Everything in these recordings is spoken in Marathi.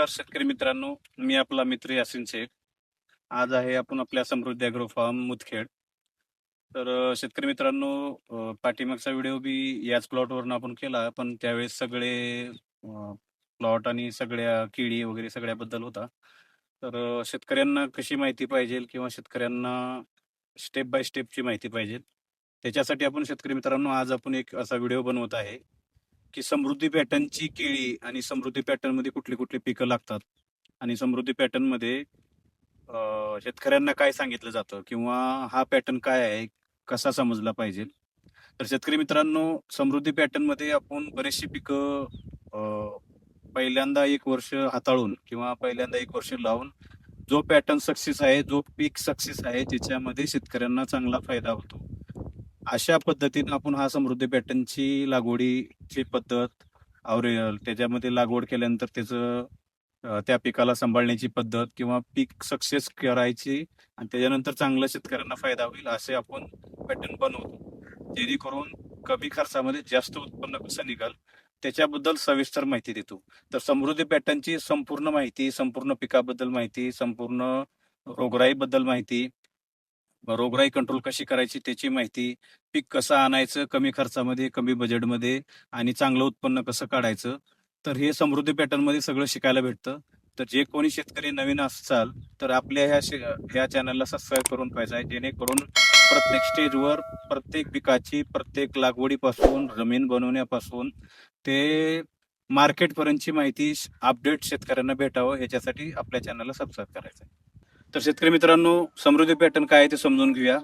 नमस्कार शेतकरी मित्रांनो, मी आपला मित्र यासिन शेख. आज आहे आपण आपल्या समृद्धी ॲग्रो फार्म मुदखेड. तर शेतकरी मित्रांनो, पाठीमागचा व्हिडिओ बी याच प्लॉटवरून आपण केला, पण त्यावेळेस सगळे प्लॉट आणि सगळ्या किडी वगैरे सगळ्याबद्दल होता. तर शेतकऱ्यांना कशी माहिती पाहिजे किंवा शेतकऱ्यांना स्टेप बाय स्टेपची माहिती पाहिजे. त्याच्यासाठी आपण शेतकरी मित्रांनो आज आपण एक असा व्हिडिओ बनवत आहे, की समृद्धी पॅटर्नची केळी आणि समृद्धी पॅटर्नमध्ये कुठली-कुठली पिकं लागतात आणि समृद्धी पॅटर्नमध्ये शेतकऱ्यांना काय सांगितलं जातं किंवा हा पॅटर्न काय आहे, कसा समजला पाहिजे. तर शेतकरी मित्रांनो, समृद्धी पॅटर्नमध्ये आपण बरीचशी पिकं पहिल्यांदा 1 वर्ष हाताळून किंवा पहिल्यांदा 1 वर्ष लावून जो पॅटर्न सक्सेस आहे, जो पीक सक्सेस आहे, त्याच्यामध्ये शेतकऱ्यांना चांगला फायदा होतो. अशा पद्धतीनं आपण हा समृद्धी पॅटर्नची लागवडीची पद्धत त्याच्यामध्ये लागवड केल्यानंतर त्याचं त्या पिकाला सांभाळण्याची पद्धत किंवा पीक सक्सेस करायची आणि त्याच्यानंतर चांगला शेतकऱ्यांना फायदा होईल असे आपण पॅटर्न बनवतो. जेणेकरून कमी खर्चामध्ये जास्त उत्पन्न कसं निघाल त्याच्याबद्दल सविस्तर माहिती देतो. तर समृद्धी पॅटर्नची संपूर्ण माहिती, संपूर्ण पिकाबद्दल माहिती, संपूर्ण रोगराईबद्दल माहिती, रोगराई कंट्रोल कशी करायची त्याची माहिती, पीक कसं आणायचं कमी खर्चामध्ये, कमी बजेटमध्ये आणि चांगलं उत्पन्न कसं काढायचं. तर हे समृद्धी पॅटर्नमध्ये सगळं शिकायला भेटतं. तर जे कोणी शेतकरी नवीन असाल तर आपल्या ह्या चॅनलला सबस्क्राईब करून पाहिजे, जेणेकरून प्रत्येक स्टेजवर, प्रत्येक पिकाची, प्रत्येक लागवडीपासून, जमीन बनवण्यापासून ते मार्केटपर्यंतची माहिती अपडेट शेतकऱ्यांना भेटावं याच्यासाठी आपल्या चॅनलला सबस्क्राईब करायचं आहे. तर शेतकरी मित्रांनो, समृद्धी पॅटर्न काय आहे ते समजून घेऊया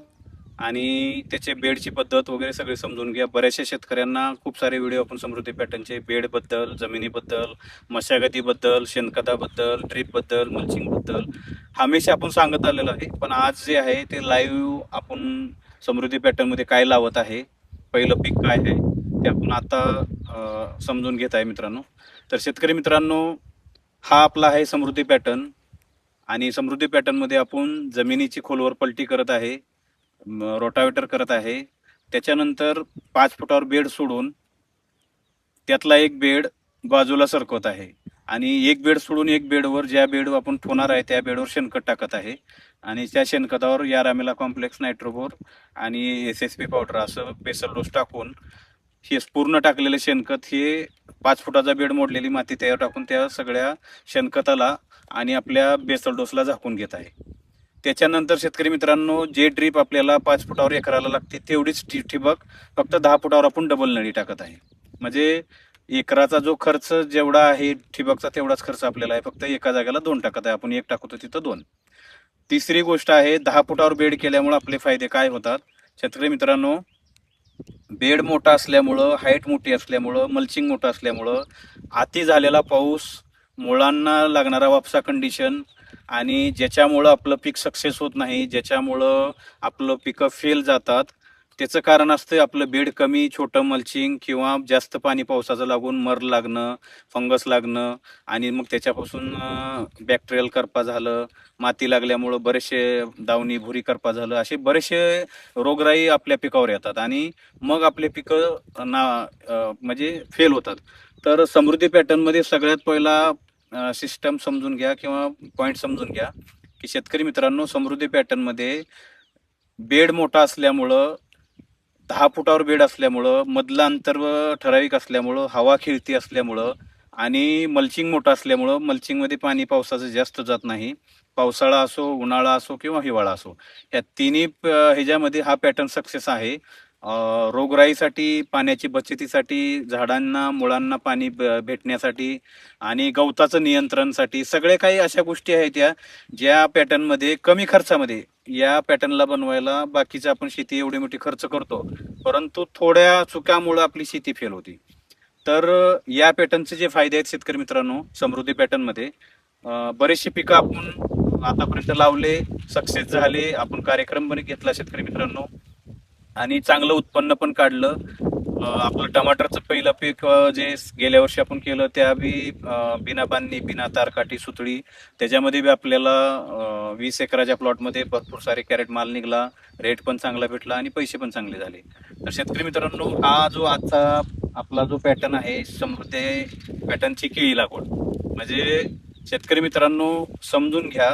आणि त्याचे बेडची पद्धत वगैरे सगळे समजून घ्या. बऱ्याचशा शेतकऱ्यांना खूप सारे व्हिडिओ आपण समृद्धी पॅटर्नचे बेडबद्दल, जमिनीबद्दल, मशागतीबद्दल, शेणखताबद्दल, ड्रीपबद्दल, मल्चिंगबद्दल हमेशा आपण सांगत आलेलो आहे. पण आज जे आहे ते लाईव्ह आपण समृद्धी पॅटर्नमध्ये काय लावत आहे, पहिलं पीक काय आहे ते आपण आता समजून घेत आहे मित्रांनो. तर शेतकरी मित्रांनो, हा आपला आहे समृद्धी पॅटर्न आणि समृद्धी पॅटर्नमध्ये आपण जमिनीची खोलवर पलटी करत आहे, रोटावेटर करत आहे. त्याच्यानंतर 5 फुटावर बेड सोडून त्यातला एक बेड बाजूला सरकवत आहे आणि एक बेड सोडून एक बेडवर ज्या बेडवर आपण ठेवणार आहे त्या बेडवर शेणखत टाकत आहे आणि त्या शेणखतावर या रामेला कॉम्प्लेक्स नायट्रोबोर आणि SSP पावडर असं बेसल डोस टाकून हे पूर्ण टाकलेले शेणखत हे 5 फुटाचा बेड मोडलेली माती त्यावर टाकून त्या सगळ्या शेणखताला आणि आपल्या बेसल डोसला झाकून घेत आहे. त्याच्यानंतर शेतकरी मित्रांनो, जे ड्रीप आपल्याला 5 फुटावर एकराला लागते तेवढीच ठिबक फक्त 10 फुटावर आपण डबल नळी टाकत आहे. म्हणजे एकराचा जो खर्च जेवढा आहे ठिबकचा तेवढाच खर्च आपल्याला आहे, फक्त एका जागेला 2 टाकत आहे. आपण 1 टाकतो तिथं 2. तिसरी गोष्ट आहे, 10 फुटावर बेड केल्यामुळे आपले फायदे काय होतात शेतकरी मित्रांनो. बेड मोठा असल्यामुळं, हाईट मोठी असल्यामुळं, मल्चिंग मोठं असल्यामुळं अति झालेला पाऊस, मुळांना लागणारा वापसा कंडिशन आणि ज्याच्यामुळं आपलं पीक सक्सेस होत नाही, ज्याच्यामुळं आपलं पिकं फेल जातात, त्याचं कारण असतं आपलं बेड कमी, छोटं मल्चिंग किंवा जास्त पाणी पावसाचं लागून मर लागणं, फंगस लागणं आणि मग त्याच्यापासून बॅक्टेरियल करपा झालं, माती लागल्यामुळं बरेचसे दावणी, भुरी करपा झालं, असे बरेचसे रोगराई आपल्या पिकावर येतात आणि मग आपले पिकं म्हणजे फेल होतात. तर समृद्धी पॅटर्नमध्ये सगळ्यात पहिला सिस्टम समजून घ्या किंवा पॉईंट समजून घ्या की शेतकरी मित्रांनो, समृद्धी पॅटर्नमध्ये बेड मोठा असल्यामुळं, 10 फुटावर बेड असल्यामुळं, मधलं अंतर ठराविक असल्यामुळं, हवा खेळती असल्यामुळं आणि मल्चिंग मोठं असल्यामुळं मल्चिंगमध्ये पाणी पावसाचं जास्त जात नाही. पावसाळा असो, उन्हाळा असो किंवा हिवाळा असो, या तिन्ही ह्याच्यामध्ये हा पॅटर्न सक्सेस आहे. रोगराईसाठी, पाण्याची बचतीसाठी, झाडांना, मुळांना पाणी भेटण्यासाठी आणि गवताचं नियंत्रणसाठी सगळे काही अशा गोष्टी आहेत ज्या पॅटर्नमध्ये कमी खर्चामध्ये या पॅटर्नला बनवायला बाकीचं आपण शेती एवढी मोठी खर्च करतो, परंतु थोड्या चुकामुळे आपली शेती फेल होती. तर या पॅटर्नचे जे फायदे आहेत शेतकरी मित्रांनो, समृद्धी पॅटर्नमध्ये बरेचशी पिकं आपण आतापर्यंत लावले, सक्सेस झाले, आपण कार्यक्रम पण घेतला शेतकरी मित्रांनो आणि चांगलं उत्पन्न पण काढलं. आपलं टमाटरचं पहिलं पीक जे गेल्या वर्षी आपण केलं त्या बी बिना बांधणी, बिना तारकाठी, सुतळी, त्याच्यामध्ये बी आपल्याला 20 एकराच्या प्लॉटमध्ये भरपूर सारे कॅरेट माल निघला, रेट पण चांगला भेटला आणि पैसे पण चांगले झाले. तर शेतकरी मित्रांनो, हा जो आजचा आपला जो पॅटर्न आहे समृद्धी पॅटर्नची केळी लागवड, म्हणजे शेतकरी मित्रांनो समजून घ्या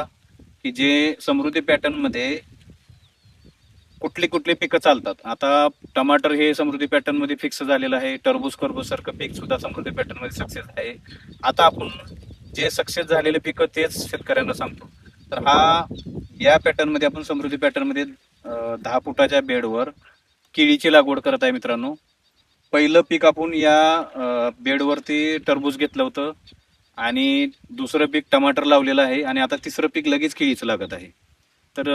की जे समृद्धी पॅटर्न मध्ये कुठली कुठली पिकं चालतात. आता टमाटर हे समृद्धी पॅटर्न मध्ये फिक्स झालेलं आहे. टरबूज खरबूज सारखं पीक सुद्धा समृद्धी पॅटर्न मध्ये सक्सेस आहे. आता आपण जे सक्सेस झालेले पिकं तेच शेतकऱ्यांना सांगतो. तर या पॅटर्न मध्ये आपण समृद्धी पॅटर्न मध्ये 10 फुटाच्या बेडवर केळीची लागवड करत आहे मित्रांनो. पहिलं पीक आपण या बेडवरती टरबूज घेतलं होतं आणि दुसरं पीक टमाटर लावलेलं आहे आणि आता तिसरं पीक लगेच केळीचं लागत आहे. तर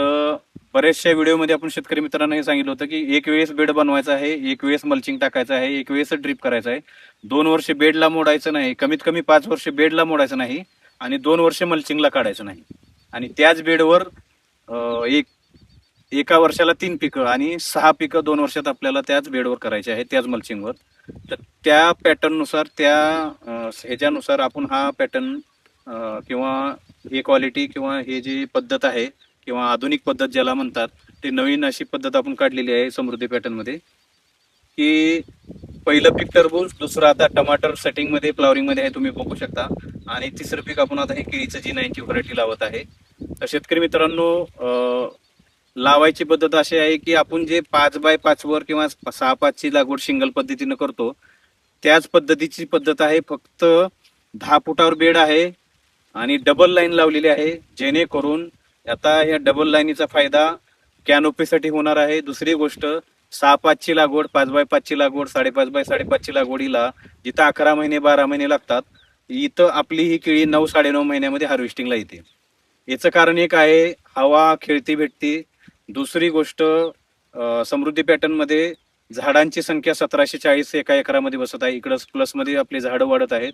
बऱ्याचशा व्हिडिओमध्ये आपण शेतकरी मित्रांना हे सांगितलं होतं की एक वेळेस बेड बनवायचा आहे, एक वेळेस मल्चिंग टाकायचं आहे, एक वेळेस ड्रीप करायचं आहे. 2 वर्ष बेडला मोडायचं नाही, कमीत कमी 5 वर्ष बेडला मोडायचं नाही आणि 2 वर्ष मल्चिंगला काढायचं नाही. आणि त्याच बेडवर एका वर्षाला 3 पिकं आणि 6 पिकं 2 वर्षात आपल्याला त्याच बेडवर करायचे आहे, त्याच मल्चिंगवर. तर त्या पॅटर्ननुसार ह्याच्यानुसार आपण हा पॅटर्न किंवा हे क्वालिटी किंवा हे जी पद्धत आहे किंवा आधुनिक पद्धत ज्याला म्हणतात ते नवीन अशी पद्धत आपण काढलेली आहे समृद्धी पॅटर्न मध्ये. की पहिलं पीक टरबूज, दुसरं आता टमाटर सेटिंग मध्ये फ्लॉवरिंग मध्ये आहे तुम्ही बघू शकता, आणि तिसरं पीक आपण आता हे केळीचं G9 व्हरायटी लावत आहे. तर शेतकरी मित्रांनो लावायची पद्धत अशी आहे की आपण जे 5x5 वर किंवा 6x5 ची लागवड सिंगल पद्धतीनं करतो त्याच पद्धतीची पद्धत आहे. फक्त 10 फुटावर बेड आहे आणि डबल लाईन लावलेली आहे, जेणेकरून आता या डबल लाईनीचा फायदा कॅनोपीसाठी होणार आहे. दुसरी गोष्ट 6x5 ची लागवड, 5x5 ची लागवड, 5.5x5 ची लागवडीला जिथं 11 महिने 12 महिने लागतात, इथं आपली ही केळी 9-9.5 महिन्यामध्ये हार्वेस्टिंगला येते. याचं कारण एक आहे, हवा खेळती भेटती. दुसरी गोष्ट समृद्धी पॅटर्न मध्ये झाडांची संख्या 1740 एका एकरामध्ये बसत आहे. इकडं प्लस मध्ये आपली झाडं वाढत आहेत.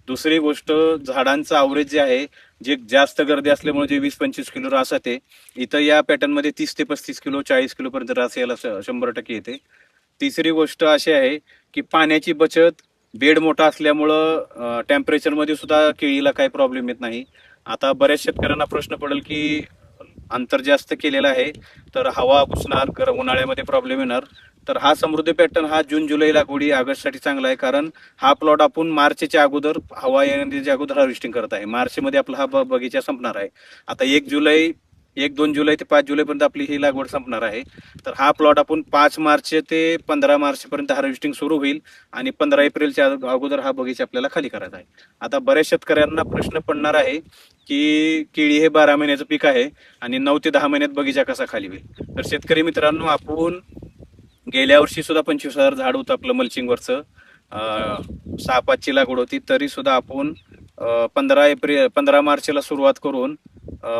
दुसरी गोष्ट झाडांचं अवरेज जे आहे, जे जास्त गर्दी असल्यामुळे जे 20-25 किलो रास येते, इथं या पॅटर्न मध्ये 30 ते 35 किलो 40 किलो पर्यंत रास यायला 100% येते. तिसरी गोष्ट अशी आहे की पाण्याची बचत, बेड मोठा असल्यामुळं टेम्परेचर मध्ये सुद्धा केळीला काही प्रॉब्लेम येत नाही. आता बऱ्याच शेतकऱ्यांना प्रश्न पडेल की अंतर जास्त केलेलं आहे तर हवा घुसणार, उन्हाळ्यामध्ये प्रॉब्लेम येणार. तर हा समृद्धी पॅटर्न हा जून जुलै लागवडी ऑगस्टसाठी चांगला आहे, कारण हा प्लॉट आपण मार्चच्या अगोदर, हवा येण्याच्या अगोदर हार्वेस्टिंग करत आहे. मार्च मध्ये आपला हा बगीचा संपणार आहे. आता 1-2 जुलै ते 5 जुलै पर्यंत आपली ही लागवड संपणार आहे. तर हा प्लॉट आपण 5 मार्च ते 15 मार्च पर्यंत हार्वेस्टिंग सुरू होईल आणि 15 एप्रिलच्या अगोदर हा बगीचा आपल्याला खाली करायचा आहे. आता बऱ्याच शेतकऱ्यांना प्रश्न पडणार आहे की केळी हे 12 महिन्याचं पीक आहे आणि 9 ते 10 महिन्यात बगीचा कसा खाली होईल. तर शेतकरी मित्रांनो, आपण गेल्या वर्षी सुद्धा 25,000 झाड होतं आपलं मल्चिंगवरचं. 6-5 ची लागवड होती, तरी सुद्धा आपण 15 मार्चला सुरुवात करून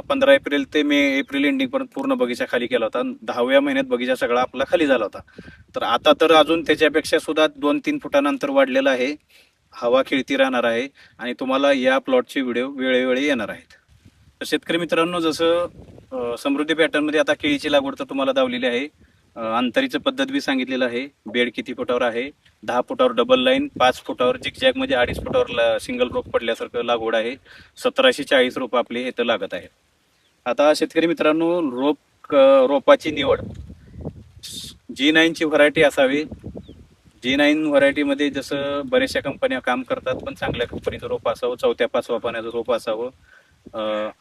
15 एप्रिल ते एप्रिल एंडिंग पर्यंत पूर्ण बगीचा खाली केला होता. 10व्या महिन्यात बगीचा सगळा आपला खाली झाला होता. तर आता तर अजून त्याच्यापेक्षा सुद्धा 2-3 फुटानंतर वाढलेलं आहे. हवा खेळती राहणार आहे आणि तुम्हाला या प्लॉटचे व्हिडिओ वेळोवेळी येणार आहेत. तर शेतकरी मित्रांनो, जसं समृद्धी पॅटर्न मध्ये आता केळीची लागवड तर तुम्हाला दावलेली आहे. अंतरीचं पद्धत बी सांगितलेलं आहे. बेड किती फुटावर आहे, 10 फुटावर डबल लाईन, 5 फुटावर जिगजॅग म्हणजे 2.5 फुटावर सिंगल रोप पडल्यासारखं लागवड आहे. 1740 रोप आपले इथं लागत आहे. आता शेतकरी मित्रांनो, रोपाची निवड G9 ची व्हरायटी असावी. G9 व्हरायटीमध्ये जसं बऱ्याचशा कंपन्या काम करतात, पण चांगल्या कंपनीचं रोप असावं, 4थ्या-5व्या पाण्याचं रोप असावं,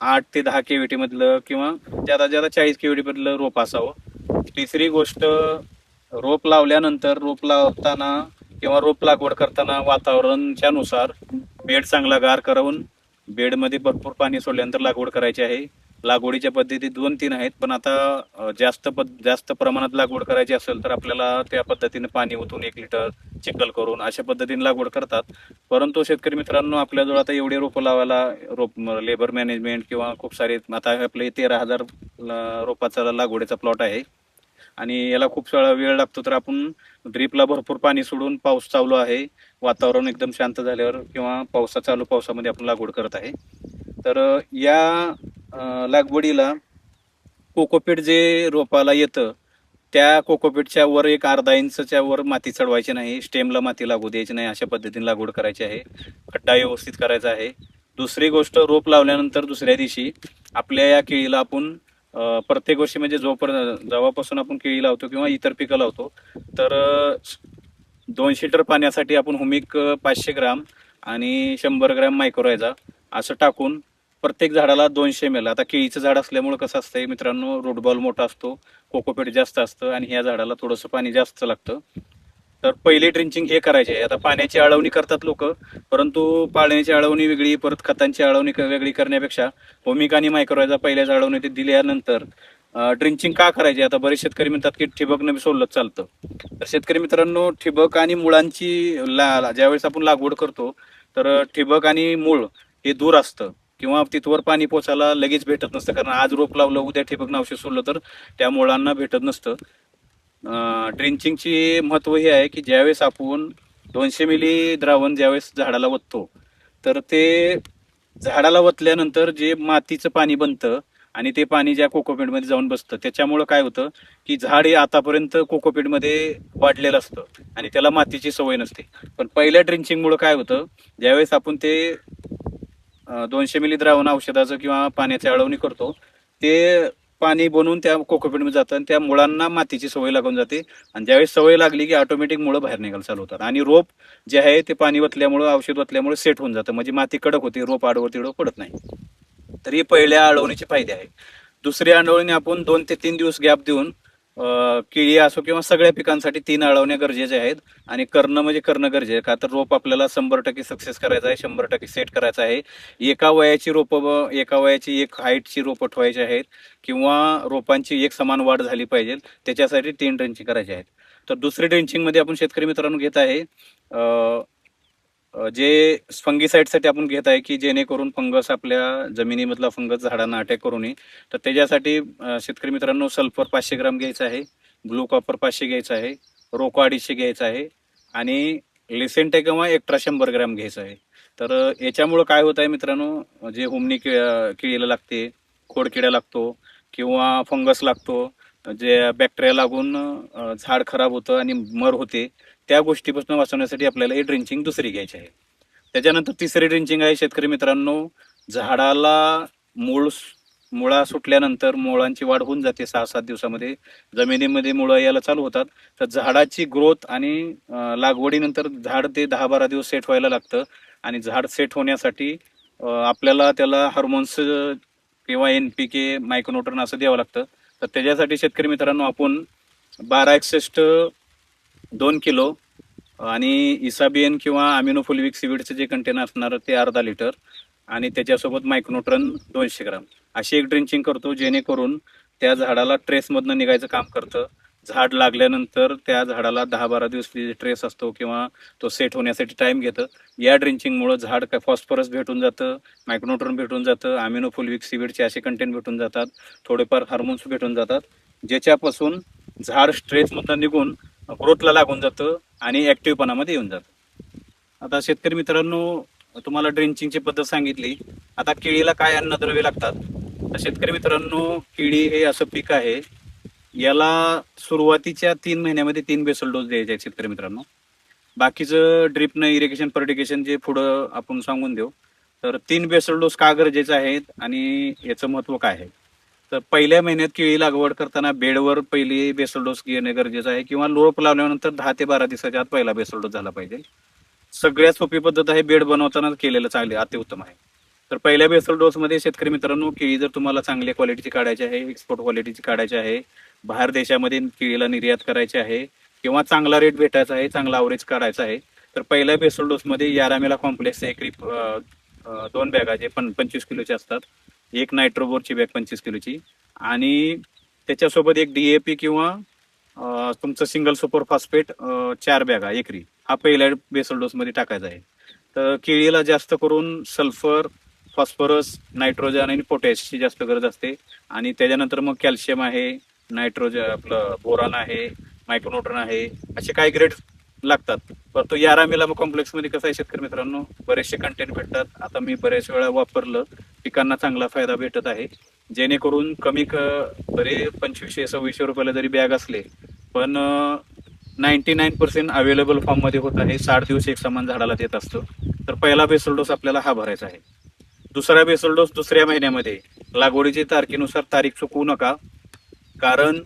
8 ते 10 केव्हीटी मधलं किंवा ज्यादा 40 केव्हीटी मधलं रोप असावं. तिसरी गोष्ट, रोप लावल्यानंतर, रोप लावताना किंवा रोप लागवड करताना वातावरणाच्या नुसार बेड चांगला गार करून बेडमध्ये भरपूर पाणी सोडल्यानंतर लागवड करायची आहे. लागवडीच्या पद्धती 2-3 आहेत, पण आता जास्त प्रमाणात लागवड करायची असेल तर आपल्याला त्या पद्धतीने पाणी ओतून 1 लिटर चिखल करून अशा पद्धतीने लागवड करतात. परंतु शेतकरी मित्रांनो, आपल्याजवळ आता एवढे रोपं लावायला लेबर मॅनेजमेंट किंवा खूप सारे, आता आपले 13,000 रोपाचा लागवडीचा प्लॉट आहे आणि याला खूप सारा वेळ लागतो. तर आपण ड्रीपला भरपूर पाणी सोडून, पाऊस चालू आहे, वातावरण एकदम शांत झाल्यावर किंवा पावसामध्ये आपण लागवड करत आहे. तर या लागवडीला कोकोपीट जे रोपाला येतं त्या कोकोपीटच्या वर एक अर्धा इंचच्या वर माती चढवायची नाही, स्टेमला माती लागू द्यायची नाही, अशा पद्धतीने लागवड करायची आहे. खड्डा व्यवस्थित करायचा आहे. दुसरी गोष्ट, रोप लावल्यानंतर दुसऱ्या दिवशी आपल्या या केळीला आपण प्रत्येक वर्षी म्हणजे जेव्हापासून आपण केळी लावतो किंवा इतर पिकं लावतो, तर 200 लिटर पाण्यासाठी आपण हुमिक 500 ग्राम आणि 100 ग्राम मायक्रोरायझा असं टाकून प्रत्येक झाडाला 200 ml. आता केळीचं झाड असल्यामुळे कसं असतंय मित्रांनो, रूट बॉल मोठा असतो, कोकोपीट जास्त असतं आणि ह्या झाडाला थोडंसं पाणी जास्त लागतं. तर पहिली ड्रिंचिंग हे करायचे. आता पाण्याची अळवणी करतात लोक, परंतु पाण्याची अळवणी वेगळी, परत खतांची अळवणी वेगळी करण्यापेक्षा भूमिका आणि मायक्रोरायझा पहिल्याच अळवणी ते दिल्यानंतर ड्रिंचिंग का करायची. आता बरेच शेतकरी म्हणतात की ठिबकनं सोडलं चालतं. तर शेतकरी मित्रांनो, ठिबक आणि मुळांची ज्यावेळेस आपण लागवड करतो तर ठिबक आणि मूळ हे दूर असतं किंवा तिथवर पाणी पोचायला लगेच भेटत नसतं, कारण आज रोप लावलं उद्या ठिबक औषध सोडलं तर त्या मुळांना भेटत नसतं. ड्रिंचिंगची महत्व हे आहे की ज्यावेळेस आपण 200 मिली द्रावण ज्यावेळेस झाडाला ओततो तर ते झाडाला ओतल्यानंतर जे मातीचं पाणी बनतं आणि ते पाणी ज्या कोकोपीटमध्ये जाऊन बसतं त्याच्यामुळं काय होतं की झाड हे आतापर्यंत कोकोपीटमध्ये वाढलेलं असतं आणि त्याला मातीची सवय नसते. पण पहिल्या ड्रिंचिंगमुळे काय होतं, ज्यावेळेस आपण ते 200 मिली द्रावण औषधाचं किंवा पाण्याची अळवणी करतो ते पाणी बनवून त्या कोकोपीटमध्ये जातं आणि त्या मुळांना मातीची सवय लागून जाते आणि ज्यावेळेस सवय लागली की ऑटोमॅटिक मुळं बाहेर निघायला चालू होतात आणि रोप जे आहे ते पाणी ओतल्यामुळं औषध ओतल्यामुळे सेट होऊन जातं, म्हणजे माती कडक होते, रोप आडवं तिडवं पडत नाही. तर ही पहिल्या अळवणीचे फायदे आहे. दुसऱ्या अळवणी आपण 2 ते 3 दिवस गॅप देऊन केळी असो किंवा सगळ्या पिकांसाठी 3 अळवण्या गरजेचे आहेत आणि करणं म्हणजे करणं गरजेचं आहे. का तर रोप आपल्याला 100% सक्सेस करायचं आहे, 100% सेट करायचं आहे. एका वयाची रोपं, एका वयाची एक हाईटची रोपं ठेवायची आहेत किंवा रोपांची एक समान वाढ झाली पाहिजे, त्याच्यासाठी 3 ड्रेंचिंग करायचे आहेत. तर दुसरी ड्रेंचिंगमध्ये आपण शेतकरी मित्रांनो घेत आहे जे फंगीसाईडसाठी आपण घेत आहे की जेणेकरून फंगस आपल्या जमिनीमधला फंगस झाडांना अटॅक करू नये. तर त्याच्यासाठी शेतकरी मित्रांनो सल्फर 500 ग्राम घ्यायचं आहे, ब्लू कॉपर 500 घ्यायचं आहे, रोको 250 घ्यायचं आहे आणि लिसेंटे किंवा एक्स्ट्रा 100 ग्राम घ्यायचं आहे. तर याच्यामुळं काय होत आहे मित्रांनो, जे हुमणी किडीला लागते, खोडकिडा लागतो किंवा फंगस लागतो, जे बॅक्टेरिया लागून झाड खराब होतं आणि मर होते, त्या गोष्टीपासून वाचवण्यासाठी आपल्याला ही ड्रिंचिंग दुसरी घ्यायची आहे. त्याच्यानंतर तिसरी ड्रिंचिंग आहे शेतकरी मित्रांनो, झाडाला मूळ मुळा सुटल्यानंतर मुळांची वाढ होऊन जाते 6-7 दिवसामध्ये, जमिनीमध्ये मुळं यायला चालू होतात. तर झाडाची ग्रोथ आणि लागवडीनंतर झाड ते 10-12 दिवस सेट व्हायला लागतं आणि झाड सेट होण्यासाठी आपल्याला त्याला हार्मोन्स किंवा NPK मायक्रोन्यूट्रन असं द्यावं लागतं. तर त्याच्यासाठी शेतकरी मित्रांनो आपण 1261 2 किलो आणि इसाबियन किंवा अमिनोफोलिक सिविडचं जे कंटेनर असणार ते अर्धा लिटर आणि त्याच्यासोबत मायक्रोन्यूट्रन 200 ग्राम अशी एक ड्रिंचिंग करतो, जेणेकरून त्या झाडाला ट्रेसमधनं निघायचं काम करतं. झाड लागल्यानंतर त्या झाडाला 10-12 दिवस ट्रेस असतो किंवा तो सेट होण्यासाठी टाइम घेतं. या ड्रिंचिंगमुळे झाड काय फॉस्फरस भेटून जातं, मायक्रोन्यूट्रन भेटून जातं, अमिनोफोलिक सिविडचे असे कंटेंट भेटून जातात, थोडेफार हार्मोन्स भेटून जातात, ज्याच्यापासून झाड स्ट्रेसमधनं निघून ग्रोथला लागून जातं आणि ऍक्टिव्हपणामध्ये येऊन जातं. आता शेतकरी मित्रांनो, तुम्हाला ड्रेंचिंगची पद्धत सांगितली. आता केळीला काय अन्नद्रव्ये लागतात. तर शेतकरी मित्रांनो, केळी हे असं पीक आहे, याला सुरुवातीच्या 3 महिन्यामध्ये 3 बेसल डोस द्यायचे आहेत शेतकरी मित्रांनो. बाकीचं ड्रिपनं इरिगेशन फर्टिगेशन जे पुढं आपण सांगून देऊ. तर 3 बेसल डोस का गरजेचे आहेत आणि याचं महत्व काय आहे. तर पहिल्या महिन्यात केळी लागवड करताना बेडवर पहिली बेसल डोस घेणे गरजेचं आहे किंवा रोप लावल्यानंतर 10 ते 12 दिवसाच्या आत पहिला बेसल डोस झाला पाहिजे. सगळ्यात सोपी पद्धत आहे बेड बनवताना केलेलं चांगले अतिउत्तम आहे. तर पहिल्या बेसल डोसमध्ये शेतकरी मित्रांनो, केळी जर तुम्हाला चांगल्या क्वालिटीची काढायची आहे, एक्सपोर्ट क्वालिटीची काढायची आहे, बाहेर देशामध्ये केळीला निर्यात करायची आहे किंवा चांगला रेट भेटायचा आहे, चांगला अवरेज काढायचा आहे, तर पहिल्या बेसल डोसमध्ये यारामेला कॉम्प्लेक्स एकरी 2 बॅगा जे 25 किलोचे असतात, एक नायट्रोबोरची बॅग 25 किलोची आणि त्याच्यासोबत एक DAP किंवा तुमचं सिंगल सुपर फॉस्फेट 4 बॅगा एकरी हा पहिल्या बेसल डोस मध्ये टाकायचा आहे. तर केळीला जास्त करून सल्फर, फॉस्फरस, नायट्रोजन आणि पोटॅशची जास्त गरज असते आणि त्याच्यानंतर मग कॅल्शियम आहे, नायट्रोजन आपलं बोरान आहे, मायक्रोन्यूट्रन आहे, असे काही ग्रेड लागतात. परंतु यारामेला कॉम्प्लेक्स मध्ये कसं आहे शेतकरी मित्रांनो, बरेचसे कंटेंट भेटतात. आता मी बरेच वेळा वापरलं, पिकांना चांगला फायदा भेटत आहे, जेणेकरून बरे 2500-2600 रुपयाला जरी बॅग असले पण 99% अवेलेबल फॉर्म मध्ये होत आहे. 60 दिवस एक समान झाडाला देत असतो. तर पहिला बेसल डोस आपल्याला हा भरायचा आहे. दुसरा बेसल डोस दुसऱ्या महिन्यामध्ये, लागवडीची तारखेनुसार तारीख चुकवू नका, कारण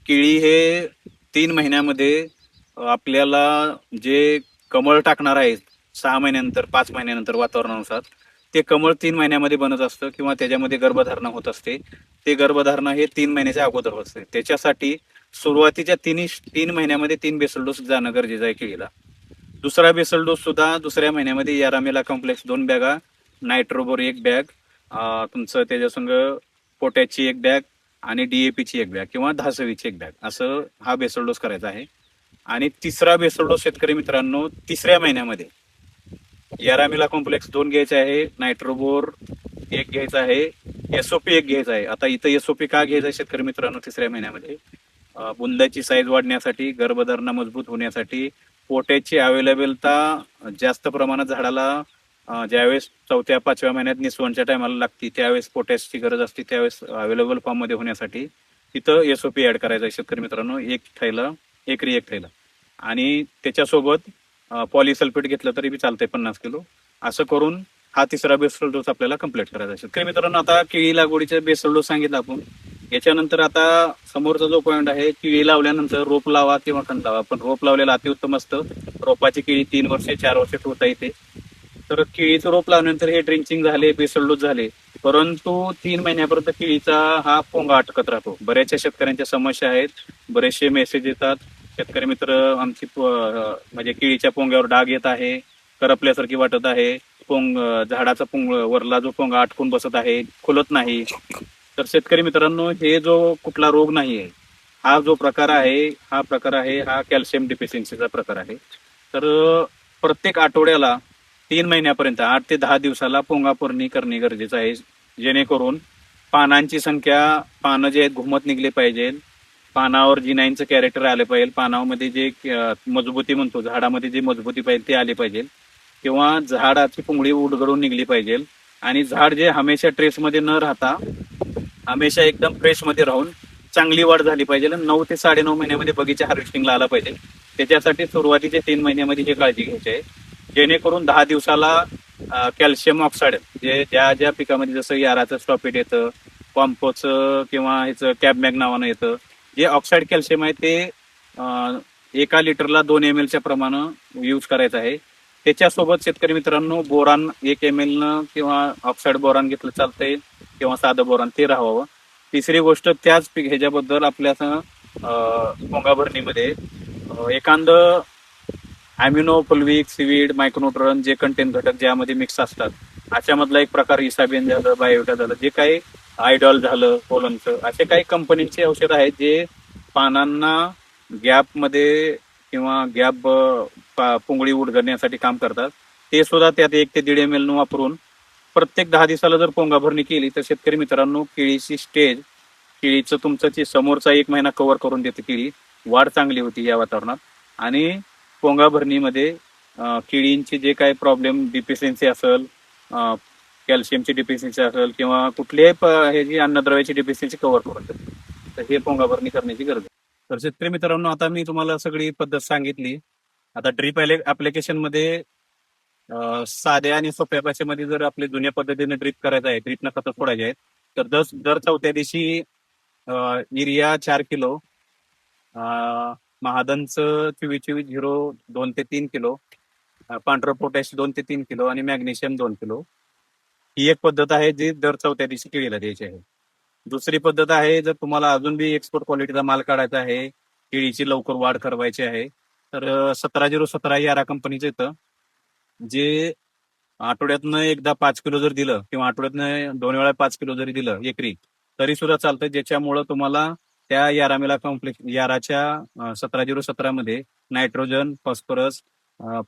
केळी हे 3 महिन्यामध्ये आपल्याला जे कमळ टाकणार आहे 6 महिन्यानंतर 5 महिन्यानंतर वातावरणानुसार ते कमळ 3 महिन्यामध्ये बनत असतं किंवा त्याच्यामध्ये गर्भधारणा होत असते. ते गर्भधारणा हे 3 महिन्याच्या अगोदर होत असते. त्याच्यासाठी सुरुवातीच्या 3 महिन्यामध्ये 3 डोस जाणं गरजेचं आहे केळीला. दुसरा बेसल डोस सुद्धा दुसऱ्या महिन्यामध्ये यारामेला कॉम्प्लेक्स 2 बॅगा, नायट्रोबोर 1 बॅग, तुमचं त्याच्यासंग पोटॅशची 1 बॅग आणि DAPची 1 बॅग किंवा धासवीची 1 बॅग असं हा बेसल डोस करायचा आहे. आणि तिसरा बेसल डोस शेतकरी मित्रांनो 3ऱ्या महिन्यामध्ये यारामिला कॉम्प्लेक्स 2 घ्यायचा आहे, नायट्रोबोर 1 घ्यायचा आहे, SOP 1 घ्यायचा आहे. आता इथं SOP का घ्यायचा आहे शेतकरी मित्रांनो 3ऱ्या महिन्यामध्ये? बुंदाची साईज वाढण्यासाठी, गर्भधारणा मजबूत होण्यासाठी, पोटॅशची अवेलेबलता जास्त प्रमाणात झाडाला ज्यावेळेस 4-5व्या महिन्यात निसवणच्या टायमाला लागते त्यावेळेस पोटॅशची गरज असते, त्यावेळेस अवेलेबल फॉर्ममध्ये होण्यासाठी तिथं SOP ऍड करायचा आहे शेतकरी मित्रांनो. 1 थैला आणि त्याच्यासोबत पॉलिसल्फेट घेतलं तरी बी चालतंय 50 किलो. असं करून हा तिसरा बेसल डोस आपल्याला कम्प्लीट करायचा आहे. शेतकरी मित्रांनो आता केळी लागवडीचा बेसल डोस सांगितला आपण. याच्यानंतर आता समोरचा जो पॉईंट आहे, केळी लावल्यानंतर रोप लावा किंवा खण लावा, पण रोप लावलेला अतिउत्तम असतं. रोपाची केळी 3 वर्षे 4 वर्षे ठेवता येते. तर केळीचं रोप लावल्यानंतर हे ड्रिंचिंग झाले, बेसल डोस झाले, परंतु 3 महिन्यापर्यंत केळीचा हा पोंगा अटकत राहतो. बऱ्याचशा शेतकऱ्यांच्या समस्या आहेत, बरेचसे मेसेज येतात. शेतकरी मित्र आमची म्हणजे केळीच्या पोंग्यावर डाग येत आहे, करपल्यासारखी वाटत आहे, झाडाचा वरला जो पोंगा अटकून बसत आहे, खुलत नाही. तर शेतकरी मित्रांनो हे जो कुठला रोग नाही आहे, हा जो प्रकार आहे हा कॅल्शियम डिफिशियन्सीचा प्रकार आहे. तर प्रत्येक आठवड्याला 3 महिन्यापर्यंत 8 ते 10 दिवसाला पोंगापुरणी करणे गरजेचं आहे, जेणेकरून पानांची संख्या, पानं जे आहेत घुमत निघले पाहिजे, पानावर G9चं कॅरेक्टर आले पाहिजे, पानामध्ये जे मजबूती म्हणतो, झाडामध्ये जे मजबूती पाहिजे ते आले पाहिजे, किंवा झाडाची पुंगळी उडगडून निघली पाहिजे. आणि झाड जे हमेशा ट्रेसमध्ये न राहता हमेशा एकदम फ्रेशमध्ये राहून चांगली वाढ झाली पाहिजे. 9 ते 9.5 महिन्यामध्ये बगीचा हार्वेस्टिंगला आला पाहिजे. त्याच्यासाठी सुरुवातीच्या 3 महिन्यामध्ये ही काळजी घ्यायची आहे, जेणेकरून 10 दिवसाला कॅल्शियम ऑक्साईड जे ज्या पिकामध्ये जसं याराचं स्टॉपिट येतं, कॉम्पोचं किंवा ह्याचं कॅबमॅग नावानं येतं, जे ऑक्साईड कॅल्शियम आहे ते 1 लिटरला 2 ml च्या प्रमाणात यूज करायचं आहे. त्याच्यासोबत शेतकरी मित्रांनो बोरान 1 ml किंवा ऑक्साईड बोरान घेतलं चालतंय किंवा साधं बोरान ते राहावं. तिसरी गोष्ट त्याच ह्याच्याबद्दल आपल्या पोंगा भरणीमध्ये एखादं अॅमिनो, फुलविक, सीवीड, मायक्रोन्यूट्रॉन जे कंटेन घटक ज्यामध्ये मिक्स असतात, अशामधला एक प्रकार इसाबिन झालं, बायोटा झालं, जे काही आयडॉल झालं, पोलनचं, असे काही कंपनीचे औषध आहेत जे पानांना गॅपमध्ये किंवा गॅप पुंगळी उडगण्यासाठी काम करतात. ते सुद्धा त्यात 1 ते 1.5 ml वापरून प्रत्येक 10 दिवसाला जर पोंगा भरणी केली तर शेतकरी मित्रांनो केळीची स्टेज, केळीचं तुमचं समोरचा 1 महिना कव्हर करून देते केळी, वाढ चांगली होती या वातावरणात. आणि पोंगा भरणीमध्ये केळींचे जे काही प्रॉब्लेम, डिफिशियन्सी असेल, कॅल्शियमची डिफिशियन्सी असेल किंवा कुठल्याही ह्याची अन्नद्रव्याची डिफिशियन्सी कव्हर करून देते. तर हे पोंगा भरणी करण्याची गरज आहे. तर शेतकरी मित्रांनो आता मी तुम्हाला सगळी पद्धत सांगितली. आता ड्रीप ऍप्लिकेशन मध्ये साध्या आणि सोप्या भाषेमध्ये जर आपल्या जुन्या पद्धतीने ड्रीप करायचं आहे, ड्रीपनं खतं सोडायचे आहेत, तर दर चौथ्या दिवशी युरिया 4 किलो, महादनचं 24-24-0 2 ते 3 किलो, पांढरं पोटॅश 2 ते 3 किलो आणि मॅग्नेशियम 2 किलो. ही एक पद्धत आहे जी दर चौथ्या दिवशी केळीला द्यायची आहे. दुसरी पद्धत आहे, जर तुम्हाला अजून बी एक्सपोर्ट क्वालिटीचा माल काढायचा आहे, केळीची लवकर वाढ करवायची आहे, तर 17-0-17 यारा कंपनीचं येतं, जे आठवड्यातनं एकदा 5 किलो जर दिलं किंवा आठवड्यातनं 2 वेळा 5 किलो जरी दिलं एकरी तरी सुद्धा चालतं, ज्याच्यामुळं तुम्हाला त्या यारामेला कॉम्प्लेक्स याराच्या 17-0-17 मध्ये नायट्रोजन, फॉस्फरस,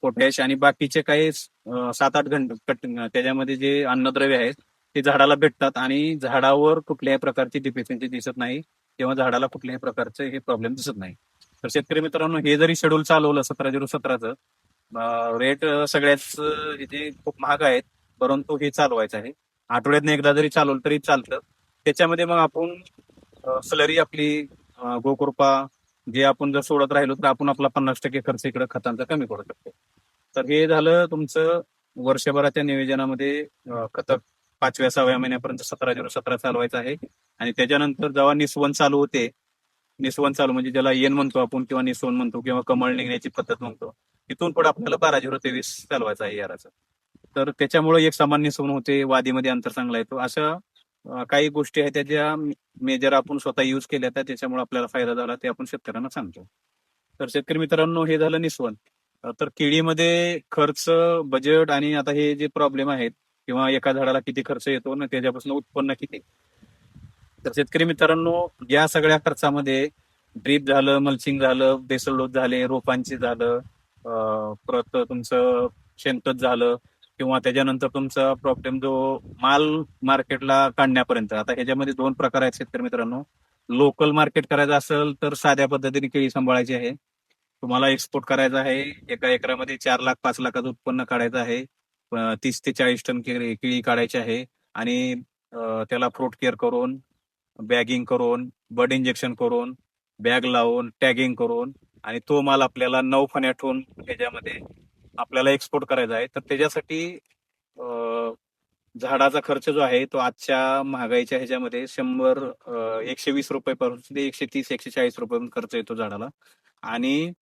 पोटॅश आणि बाकीचे काही 7-8 त्याच्यामध्ये जे अन्नद्रव्य आहेत ते झाडाला भेटतात आणि झाडावर कुठल्याही प्रकारची डिफिशियन्सी दिसत नाही किंवा झाडाला कुठल्याही प्रकारचे हे प्रॉब्लेम दिसत नाही. तर शेतकरी मित्रांनो हे जरी शेड्यूल चालवलं 17-0-17चं, रेट सगळ्याच इथे खूप महाग आहेत, परंतु हे चालवायचं आहे. आठवड्यातनं एकदा जरी चालवलं तरी चालतं. त्याच्यामध्ये मग आपण स्लरी आपली गोकृपा जे आपण जर सोडत राहिलो तर आपण आपला 50% खर्च इकडे खतांचा कमी करू शकतो. तर हे झालं तुमचं वर्षभराच्या नियोजनामध्ये खतं 5व्या-6व्या महिन्यापर्यंत 17-0-17 चालवायचं आहे. आणि त्याच्यानंतर जेव्हा निस्वन चालू होते, निस्वन चालू म्हणजे ज्याला येण म्हणतो आपण किंवा निस्वन म्हणतो किंवा कमळ निघण्याची पद्धत म्हणतो, तिथून पुढे आपल्याला 12-0-23 चालवायचं आहे याराचं. तर त्याच्यामुळे एक समान निसवण होते, वादीमध्ये अंतर चांगला येतो. अशा काही गोष्टी आहेत त्याच्या मेजर आपण स्वतः युज केल्या तर त्याच्यामुळे आपल्याला फायदा झाला ते आपण शेतकऱ्यांना सांगतो. तर शेतकरी मित्रांनो हे झालं निसवण. तर केळीमध्ये खर्च, बजेट आणि आता हे जे प्रॉब्लेम आहेत किंवा एका झाडाला किती खर्च येतो ना त्याच्यापासून उत्पन्न किती. तर शेतकरी मित्रांनो या सगळ्या खर्चामध्ये ड्रीप झालं, मल्चिंग झालं, बेसल डोस झाले, रोपांची झालं, परत तुमचं शेणखत झालं किंवा त्याच्यानंतर तुमचा प्रॉब्लेम जो माल मार्केटला काढण्यापर्यंत. आता ह्याच्यामध्ये दोन प्रकार आहेत शेतकरी मित्रांनो. लोकल मार्केट करायचं असेल तर साध्या पद्धतीने केळी सांभाळायची आहे. तुम्हाला एक्सपोर्ट करायचं आहे. एका एकरामध्ये 4 लाख 5 लाखाचं उत्पन्न काढायचं आहे. 30 ते 40 टन केळी काढायची आहे आणि त्याला फ्रूट केअर करून, बॅगिंग करून, बड इंजेक्शन करून, बॅग लावून, टॅगिंग करून आणि तो माल आपल्याला 9 फण्या ठेवून ह्याच्यामध्ये आपल्याला एक्सपोर्ट करायचा आहे. तर त्याच्यासाठी झाडाचा खर्च जो आहे तो आजच्या महागाईच्या ह्याच्यामध्ये 120 रुपये ते 130 140 रुपये खर्च येतो झाडाला. आणि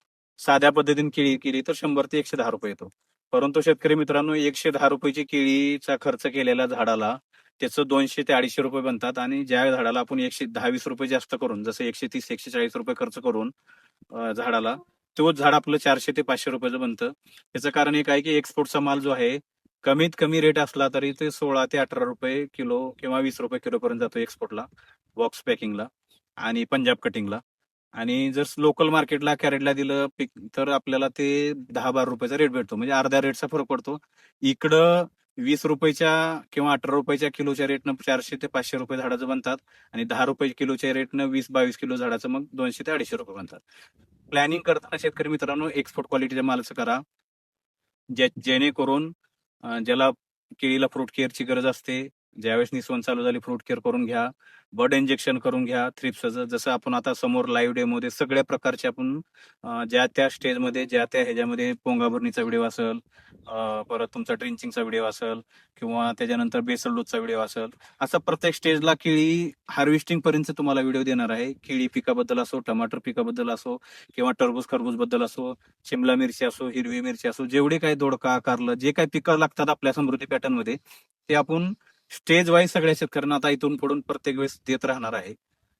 साध्या पद्धतीने केळी केली तर 100 ते 110 रुपये येतो. परंतु शेतकरी मित्रांनो 110 रुपयाची केळीचा खर्च केलेल्या झाडाला त्याचं 200 ते 250 रुपये बनतात आणि ज्या झाडाला आपण 110-20 रुपये जास्त करून जसं 130 140 रुपये खर्च करून झाडाला तोच झाड आपलं 400 ते 500 रुपयाचं बनतं. त्याचं कारण एक आहे की एक्सपोर्टचा माल जो आहे कमीत कमी रेट असला तरी ते 16 ते 18 रुपये किलो किंवा 20 रुपये किलो पर्यंत जातो एक्सपोर्टला, बॉक्स पॅकिंगला आणि पंजाब कटिंगला. आणि जर लोकल मार्केटला कॅरेटला दिलं पीक तर आपल्याला ते 10-12 रुपयाचा रेट भेटतो, म्हणजे अर्ध्या रेटचा फरक पडतो. इकडं 20 रुपयाच्या किंवा 18 रुपयाच्या किलोच्या रेटनं 400 ते 500 रुपये झाडाचं बनतात आणि 10 रुपये किलोच्या रेटनं 20-22 किलो झाडाचं मग 200 ते 250 रुपये बनतात. प्लॅनिंग करताना शेतकरी मित्रांनो एक्सपोर्ट क्वालिटीच्या मालाचं करा. जेणेकरून ज्याला केळीला फ्रूट केअरची गरज असते, ज्यावेळेस निसवण चालू झाली फ्रूट केअर करून घ्या, बड इंजेक्शन करून घ्या थ्रिप्सचं. जसं आपण आता समोर लाईव्ह डेमोमध्ये सगळ्या प्रकारचे आपण ज्या त्या स्टेजमध्ये ज्या त्या ह्याच्यामध्ये पोंगा भरणीचा व्हिडिओ असेल, परत तुमचा ड्रिंचिंगचा व्हिडिओ असेल किंवा त्याच्यानंतर बेसल डोसचा व्हिडिओ असेल, असं प्रत्येक स्टेजला केळी हार्वेस्टिंग पर्यंत तुम्हाला व्हिडिओ देणार आहे. केळी पिकाबद्दल असो, टमाटर पिकाबद्दल असो किंवा टरबूज खरबूज बद्दल असो, शिमला मिरची असो, हिरवी मिरची असो, जेवढे काही दोडका कारलं जे काही पिकं लागतात आपल्या समृद्धी पॅटर्न मध्ये ते आपण स्टेज वाईज सगळ्या शेतकऱ्यांना आता इथून पुढून प्रत्येक वेळेस देत राहणार आहे.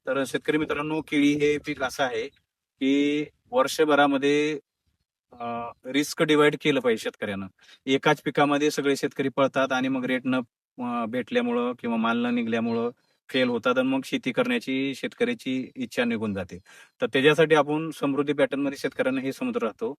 तर शेतकरी मित्रांनो केळी हे पीक असं आहे की वर्षभरामध्ये रिस्क डिवाइड केलं पाहिजे शेतकऱ्यानं. एकाच पिकामध्ये सगळे शेतकरी पळतात आणि मग रेट न भेटल्यामुळं किंवा माल न निघल्यामुळं फेल होतात आणि मग शेती करण्याची शेतकऱ्याची इच्छा निघून जाते. तर त्याच्यासाठी आपण समृद्धी पॅटर्न मध्ये शेतकऱ्यांना हे समजत राहतो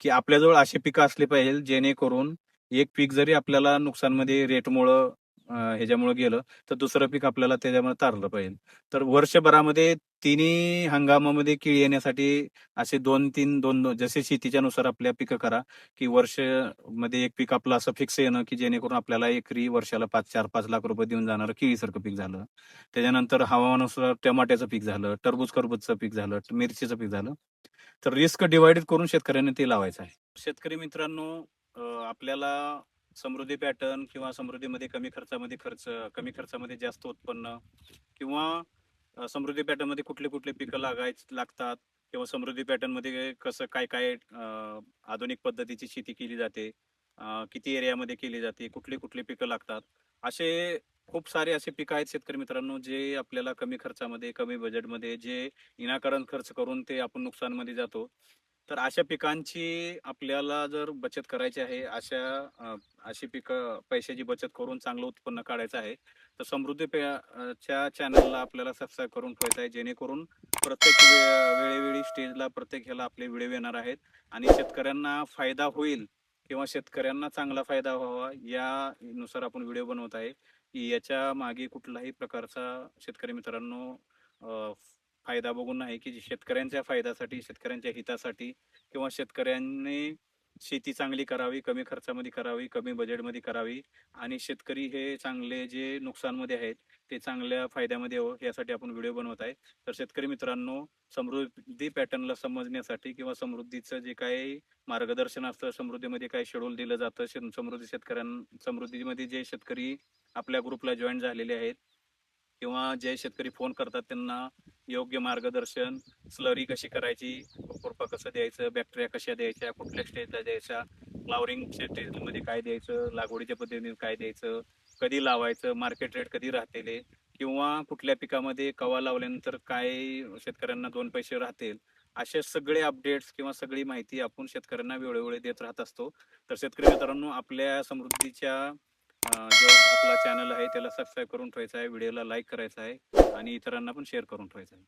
की आपल्याजवळ अशी पिकं असली पाहिजे जेणेकरून एक पीक जरी आपल्याला नुकसानमध्ये रेटमुळं ह्याच्यामुळे गेलं तर दुसरं पीक आपल्याला त्याच्यामुळे तारलं पाहिजे. तर वर्षभरामध्ये तिन्ही हंगामामध्ये केळी येण्यासाठी असे 2-3 2 जसे शेतीच्या नुसार आपल्या पिकं करा की वर्ष मध्ये एक पीक आपलं असं फिक्स येणं की जेणेकरून आपल्याला एकरी वर्षाला 4-5 लाख रुपये देऊन जाणारं केळीसारखं पीक झालं. त्याच्यानंतर हवामानानुसार टमाट्याचं पीक झालं, टरबूज खरबूजचं पीक झालं, मिरचीचं पीक झालं. तर रिस्क डिवाइड करून शेतकऱ्यांनी ते लावायचं आहे. शेतकरी मित्रांनो आपल्याला समृद्धी पॅटर्न किंवा समृद्धीमध्ये कमी खर्चामध्ये जास्त उत्पन्न किंवा समृद्धी पॅटर्न मध्ये कुठले कुठले पिकं लागतात किंवा समृद्धी पॅटर्न मध्ये कसं काय काय आधुनिक पद्धतीची शेती केली जाते, किती एरियामध्ये केली जाते, कुठली कुठली पिकं लागतात, असे खूप सारे असे पिकं आहेत शेतकरी मित्रांनो जे आपल्याला कमी खर्चामध्ये कमी बजेटमध्ये जे विनाकारण खर्च करून ते आपण नुकसानमध्ये जातो. तर अशा पिकांची आपल्याला जर बचत करायची आहे, अशी पिकं पैशाची बचत करून चांगलं उत्पन्न काढायचं आहे तर च्या चॅनलला आपल्याला सबस्क्राईब करून ठेवायचं आहे जेणेकरून प्रत्येक वेळोवेळी स्टेजला प्रत्येक ह्याला आपले व्हिडिओ येणार आहेत आणि शेतकऱ्यांना फायदा होईल किंवा शेतकऱ्यांना चांगला फायदा व्हावा यानुसार आपण व्हिडिओ बनवत आहे की याच्या मागे कुठलाही प्रकारचा शेतकरी मित्रांनो फायदा बघून नाही की शेतकऱ्यांच्या फायद्यासाठी शेतकऱ्यांच्या हितासाठी किंवा शेतकऱ्यांनी शेती चांगली करावी, कमी खर्चामध्ये करावी, कमी बजेटमध्ये करावी आणि शेतकरी हे चांगले जे नुकसानमध्ये आहेत ते चांगल्या फायद्यामध्ये यावं यासाठी आपण व्हिडिओ बनवत आहे. तर शेतकरी मित्रांनो समृद्धी पॅटर्नला समजण्यासाठी किंवा समृद्धीचं जे काही मार्गदर्शन असतं, समृद्धीमध्ये काय शेड्यूल दिलं जातं, समृद्धीमध्ये जे शेतकरी आपल्या ग्रुपला जॉईन झालेले आहेत किंवा जे शेतकरी फोन करतात त्यांना योग्य मार्गदर्शन, स्लरी कशी करायची, खुरपा कसं द्यायचं, बॅक्टेरिया कशा द्यायच्या, कुठल्या स्टेजला द्यायच्या, फ्लावरिंग मध्ये काय द्यायचं, लागवडीच्या पद्धतीने काय द्यायचं, कधी लावायचं, मार्केट रेट कधी राहतील, किंवा कुठल्या पिकामध्ये कवा लावल्यानंतर काय शेतकऱ्यांना 2 पैसे राहतील, असे सगळे अपडेट्स किंवा सगळी माहिती आपण शेतकऱ्यांना वेळोवेळी देत राहत असतो. तर शेतकरी मित्रांनो, आपल्या समृद्धीच्या जो आपला चॅनल आहे त्याला सबस्क्राईब करून ठेवायचा आहे, व्हिडिओला लाईक करायचा आहे आणि इतरांना पण शेअर करून ठेवायचा आहे.